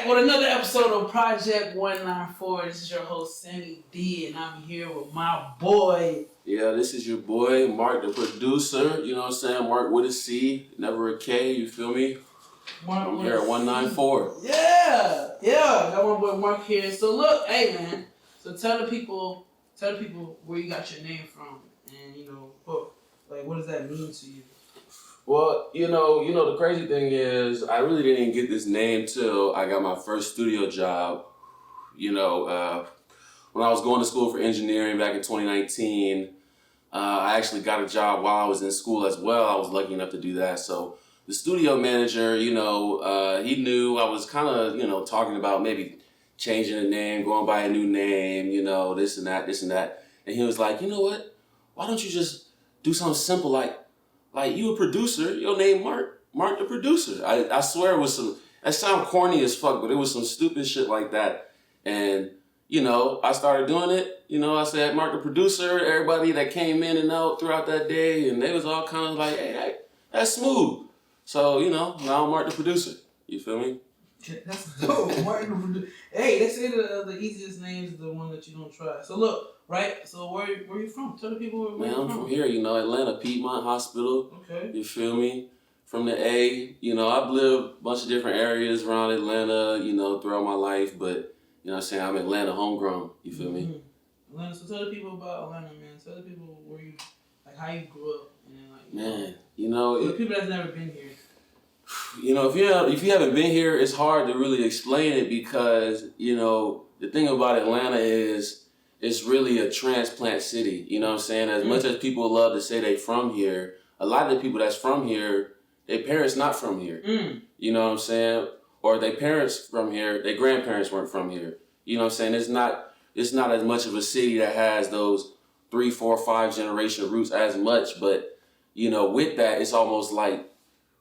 back with another episode of Project 194. This is your host, Sammy D, and I'm here with my boy. Yeah, this is your boy, Marc Da Producer. You know what I'm saying? Marc with a C, never a K, you feel me? Marc I'm here at 194. Yeah, got my boy Marc here. So look, hey man, so tell the people where you got your name from, and what does that mean to you? Well, the crazy thing is, I really didn't get this name till I got my first studio job. When I was going to school for engineering back in 2019, I actually got a job while I was in school as well. I was lucky enough to do that. So the studio manager, he knew I was kind of, talking about maybe changing the name, going by a new name, this and that. And he was like, you know what? Why don't you just do something simple like you a producer, your name Marc Da Producer. I swear it was that sound corny as fuck, but it was some stupid shit like that. And, I started doing it. I said Marc Da Producer, everybody that came in and out throughout that day, and they was all kind of like, hey, that's smooth. So, now I'm Marc Da Producer. You feel me? That's dope. Marc Da Producer. Hey, they say the easiest name is the one that you don't try. So look, right? So where you from? Tell the people where you're I'm from here, Atlanta, Piedmont Hospital. Okay. You feel me? From the A, I've lived a bunch of different areas around Atlanta, throughout my life, but, I'm Atlanta homegrown. You feel me? Mm-hmm. Atlanta. So tell the people about Atlanta, man. Tell the people where you, how you grew up. And Man, for the people that's never been here. If you haven't been here, it's hard to really explain it because, the thing about Atlanta is it's really a transplant city. You know what I'm saying? As much as people love to say they from here, a lot of the people that's from here, their parents not from here. You know what I'm saying? Or their parents from here, their grandparents weren't from here. You know what I'm saying? It's not as much of a city that has those 3, 4, 5 generation roots as much, but with that, it's almost like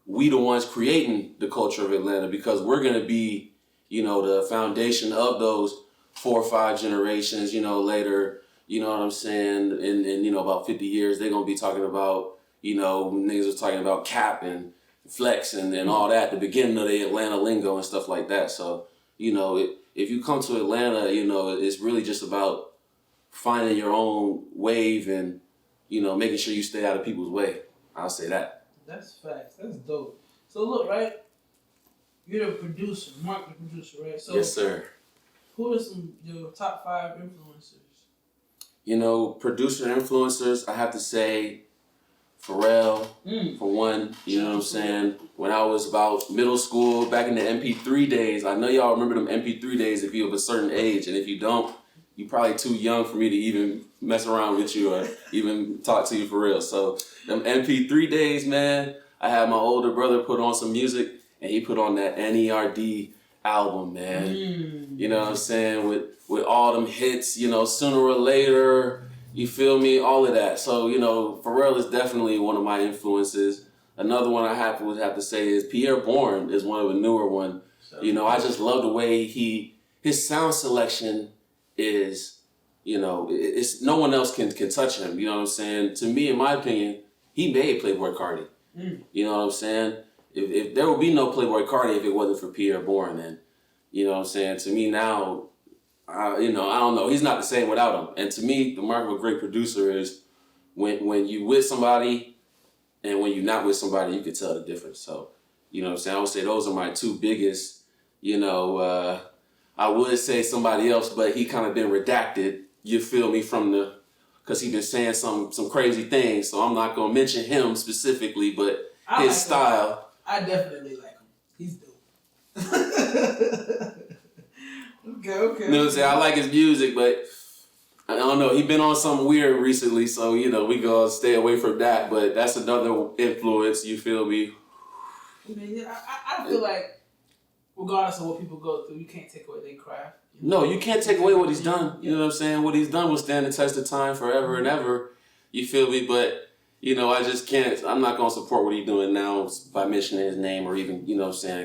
we the ones creating the culture of Atlanta because we're gonna be, the foundation of those 4 or 5 generations, later, you know what I'm saying? In about 50 years, they're gonna be talking about, when niggas was talking about cap and flex and all that, the beginning of the Atlanta lingo and stuff like that. So, if you come to Atlanta, it's really just about finding your own wave and, making sure you stay out of people's way. I'll say that. That's facts. That's dope. So look, right? You're the producer, Marc Da Producer, right? So yes, sir. Who are your top 5 influencers? Producer influencers, I have to say Pharrell, for one. You know what I'm saying? When I was about middle school, back in the MP3 days, I know y'all remember them MP3 days if you're of a certain age, and if you don't, you're probably too young for me to even mess around with you or even talk to you for real. So them MP3 days, man, I had my older brother put on some music, and he put on that NERD album, man. You know what I'm saying? With all them hits, Sooner or Later, you feel me? All of that. So, Pharrell is definitely one of my influences. Another one I would have to say is Pierre Bourne is one of the newer one. I just love the way his sound selection is, it's no one else can touch him. You know what I'm saying? To me, in my opinion, he made Playboy Cardi. You know what I'm saying? If there would be no Playboy Cardi if it wasn't for Pierre Bourne, then, you know what I'm saying? To me now, I don't know. He's not the same without him. And to me, the mark of a great producer is when you with somebody and when you're not with somebody, you can tell the difference. So, you know what I'm saying? I would say those are my 2 biggest, I would say somebody else, but he kind of been redacted, you feel me, because he been saying some crazy things. So I'm not going to mention him specifically, but his style. I definitely like him. He's dope. Okay. You know what I'm saying? I like his music, but I don't know. He been on something weird recently, so, we going to stay away from that. But that's another influence, you feel me? I feel like regardless of what people go through, you can't take away their craft. No, you can't take away what he's done. You know what I'm saying? What he's done will stand the test of time forever and ever. You feel me? But, I just can't. I'm not going to support what he's doing now by mentioning his name or even,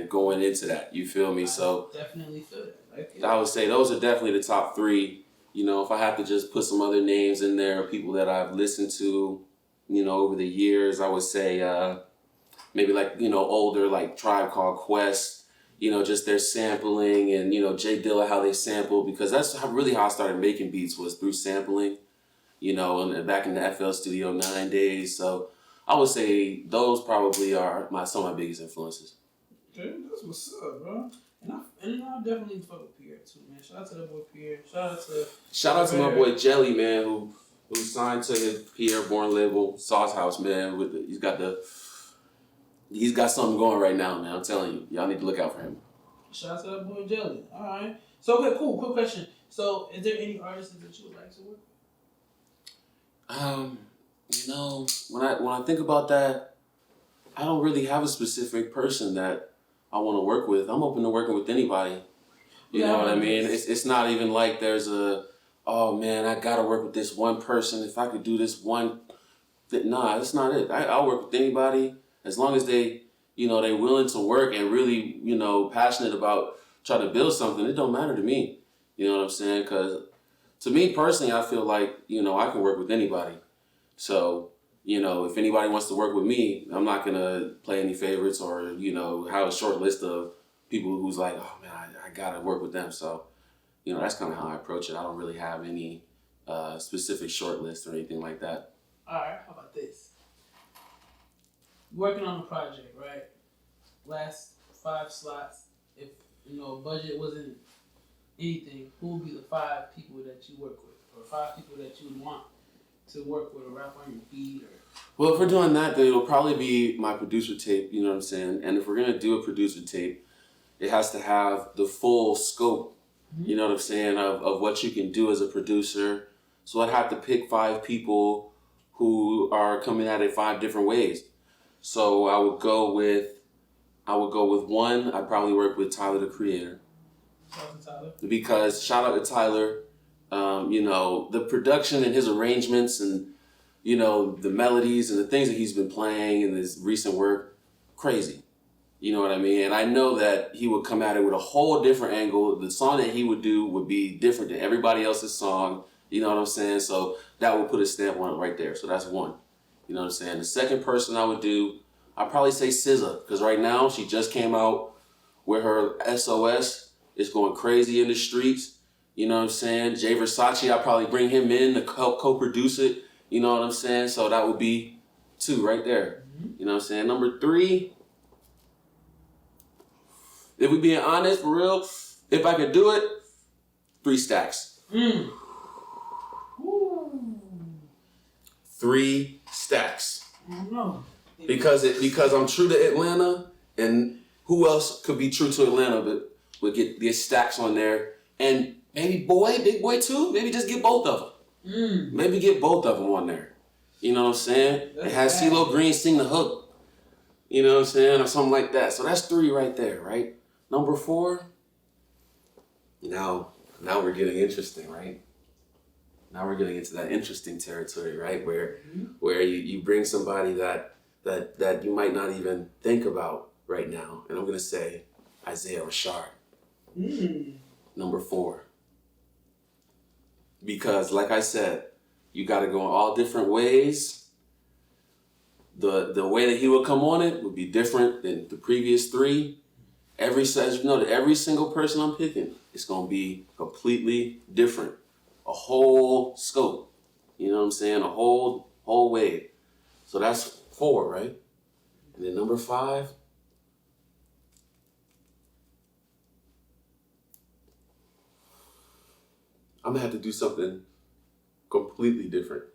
going into that. You feel me? So definitely feel that. I would say those are definitely the top 3. If I have to just put some other names in there, people that I've listened to, over the years, I would say maybe older, like Tribe Called Quest. just their sampling and, Jay Dilla, how they sample, because that's really how I started making beats was through sampling, and back in the FL Studio 9 days. So I would say those probably are some of my biggest influences. Okay, that's what's up, bro. And I definitely fuck with Pierre too, man. Shout out to that boy Pierre. Shout out to my boy Jelly, man, who signed to his Pierre Bourne label, Sauce House, man. He's got something going right now, man. I'm telling you, y'all need to look out for him. Shout out to that boy Jelly. All right. So okay, cool. Quick question. So, is there any artists that you would like to work with? When I think about that, I don't really have a specific person that I want to work with. I'm open to working with anybody. You know what I mean? It's not even like there's oh man, I gotta work with this one person. If I could do this one, nah, that's not it. I'll work with anybody as long as they willing to work and really, passionate about trying to build something. It don't matter to me. You know what I'm saying? Because to me personally, I feel like, I can work with anybody. So, if anybody wants to work with me, I'm not going to play any favorites or, have a short list of people who's like, oh man, I got to work with them. So, that's kind of how I approach it. I don't really have any specific short list or anything like that. All right, how about this? Working on a project, right? Last 5 slots. If, budget wasn't anything, who would be the 5 people that you work with? Or 5 people that you would want to work with or rap on your beat? Well, if we're doing that, then it'll probably be my producer tape, you know what I'm saying? And if we're going to do a producer tape, it has to have the full scope, you know what I'm saying, of what you can do as a producer. So I'd have to pick 5 people who are coming at it 5 different ways. So I would go with one. I'd probably work with Tyler, the Creator. Shout out to Tyler. Because shout out to Tyler. The production and his arrangements and, the melodies and the things that he's been playing in his recent work, crazy. You know what I mean? And I know that he would come at it with a whole different angle. The song that he would do would be different than everybody else's song. You know what I'm saying? So that would put a stamp on it right there. So that's one. You know what I'm saying? The second person I would do, I'd probably say SZA. Because right now, she just came out with her SOS. It's going crazy in the streets. You know what I'm saying? Jay Versace, I'd probably bring him in to help co-produce it. You know what I'm saying? So that would be 2 right there. You know what I'm saying? Number 3, if we being honest, for real, if I could do it, 3 Stacks. 3 Stacks. I don't know. Because I'm true to Atlanta, and who else could be true to Atlanta but would get Stacks on there, and maybe Big Boy too. Maybe just get both of them. Maybe get both of them on there. You know what I'm saying? And have CeeLo Green sing the hook. You know what I'm saying? Or something like that. So that's 3 right there, right? Number 4. Now we're getting interesting, right? Now we're getting into that interesting territory, right? Where you bring somebody that you might not even think about right now. And I'm gonna say Isaiah Rashad. Number 4. Because like I said, you gotta go in all different ways. The way that he would come on it would be different than the previous 3. Every single person I'm picking, it's gonna be completely different. A whole scope. You know what I'm saying? A whole wave. So that's 4, right? And then number 5. I'm gonna have to do something completely different.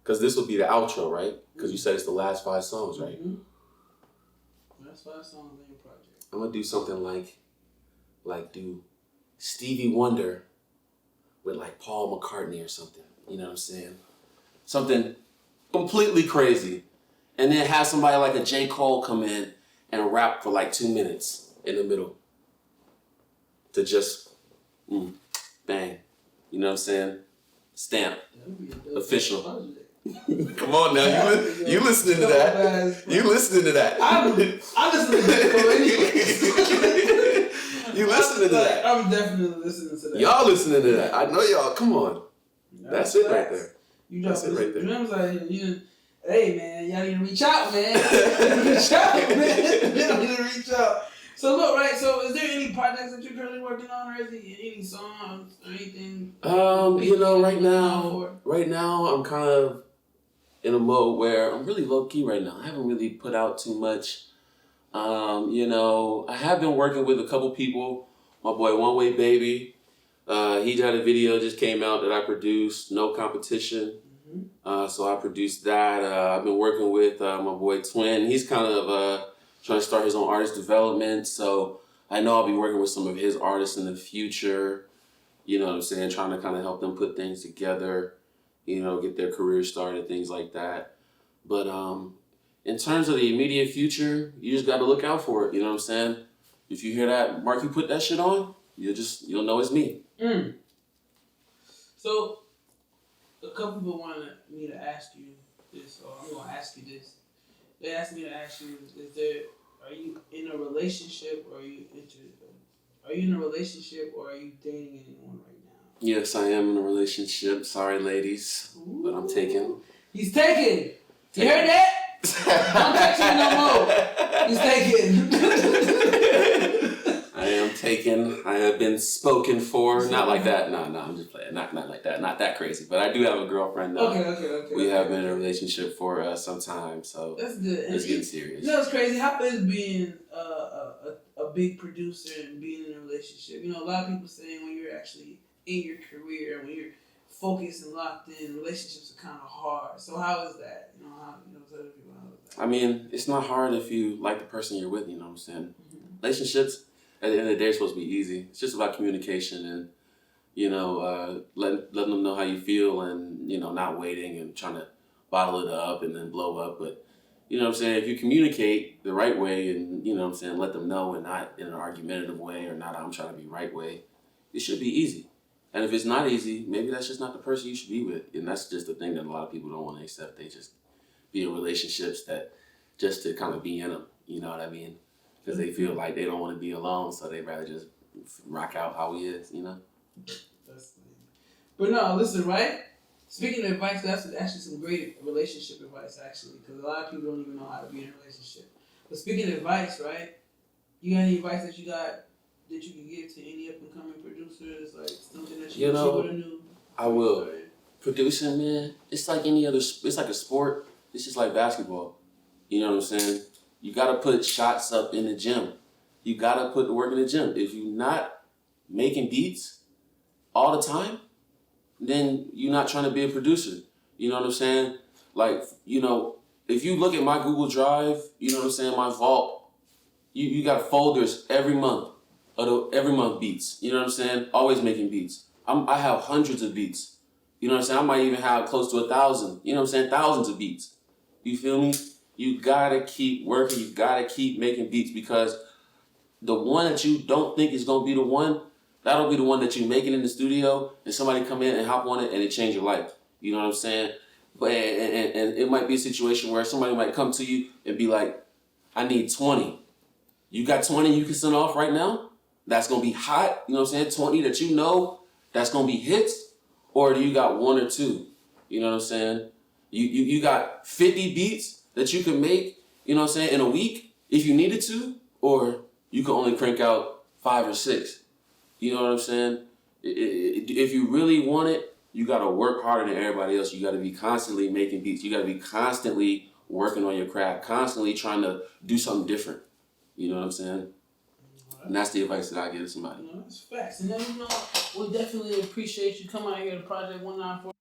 Because this will be the outro, right? Because you said it's the last 5 songs, right? Last 5 songs in your project. I'm gonna do something like do Stevie Wonder with like Paul McCartney or something. You know what I'm saying? Something completely crazy. And then have somebody like a J. Cole come in and rap for like 2 minutes in the middle. To just bang. You know what I'm saying? Stamp. Official. Come on now, you listening to that? You listening to that? I listen to J. Cole anyway. You listening to that? I'm definitely listening to that. Y'all listening to that? I know y'all. Come on. That's it right there. That's it right there. You know what I'm saying? Hey man, y'all need to reach out, man. Reach out, man. Y'all need to reach out. So look, right. So is there any projects that you're currently working on, or is it any songs or anything? Right now, I'm kind of in a mode where I'm really low key right now. I haven't really put out too much. I have been working with a couple people. My boy, One Way Baby. He had a video just came out that I produced, No Competition. So I produced that. I've been working with my boy Twin. He's kind of trying to start his own artist development. So I know I'll be working with some of his artists in the future. You know what I'm saying? Trying to kind of help them put things together, get their career started, things like that. But in terms of the immediate future, you just got to look out for it. You know what I'm saying? If you hear that, Mark, you put that shit on, you'll know it's me. So, a couple people wanted me to ask you this, or I'm gonna ask you this. They asked me to ask you: are you in a relationship, or are you in a relationship, or are you dating anyone right now? Yes, I am in a relationship. Sorry, ladies, but I'm taken. He's taken. You heard that? Don't text me no more. He's taken. I am taken. I have been spoken for. Not like that. No, I'm just playing. Not like that. Not that crazy. But I do have a girlfriend now. Okay. We have been in a relationship for some time, so that's good. It's getting serious. It's crazy. How is being a big producer and being in a relationship? A lot of people saying when you're actually in your career, when you're focused and locked in, relationships are kind of hard. So how is that? I mean, it's not hard if you like the person you're with. You know what I'm saying? Relationships, at the end of the day, are supposed to be easy. It's just about communication and, letting them know how you feel and, not waiting and trying to bottle it up and then blow up. But, you know what I'm saying? If you communicate the right way and, let them know and not in an argumentative way or not I'm trying to be right way, it should be easy. And if it's not easy, maybe that's just not the person you should be with. And that's just the thing that a lot of people don't want to accept. They just be in relationships that just to kind of be in them. You know what I mean? Because they feel like they don't want to be alone, so they'd rather just rock out how he is, That's funny. But no, listen, right? Speaking of advice, that's actually some great relationship advice, actually, because a lot of people don't even know how to be in a relationship. But speaking of advice, right? You got any advice that you can give to any up and coming producers, like something that you would have knew? I will. Right? Producing, man, it's like any other. It's like a sport. It's just like basketball. You know what I'm saying? You gotta put shots up in the gym. You gotta put the work in the gym. If you're not making beats all the time, then you're not trying to be a producer. You know what I'm saying? Like, if you look at my Google Drive, you know what I'm saying, my vault, you got folders every month. Every month beats. You know what I'm saying? Always making beats. I have hundreds of beats. You know what I'm saying? I might even have close to 1,000. You know what I'm saying? Thousands of beats. You feel me? You gotta keep working. You gotta keep making beats because the one that you don't think is gonna be the one, that'll be the one that you make it in the studio and somebody come in and hop on it and it change your life. You know what I'm saying? But and it might be a situation where somebody might come to you and be like, I need 20. You got 20 you can send off right now? That's gonna be hot, you know what I'm saying? 20 that that's gonna be hits, or do you got 1 or 2? You know what I'm saying? You got 50 beats that you can make, you know what I'm saying, in a week if you needed to, or you can only crank out 5 or 6. You know what I'm saying? If you really want it, you gotta work harder than everybody else. You gotta be constantly making beats. You gotta be constantly working on your craft, constantly trying to do something different. You know what I'm saying? And that's the advice that I give to somebody. That's facts. And then, we definitely appreciate you coming out here to Project 194.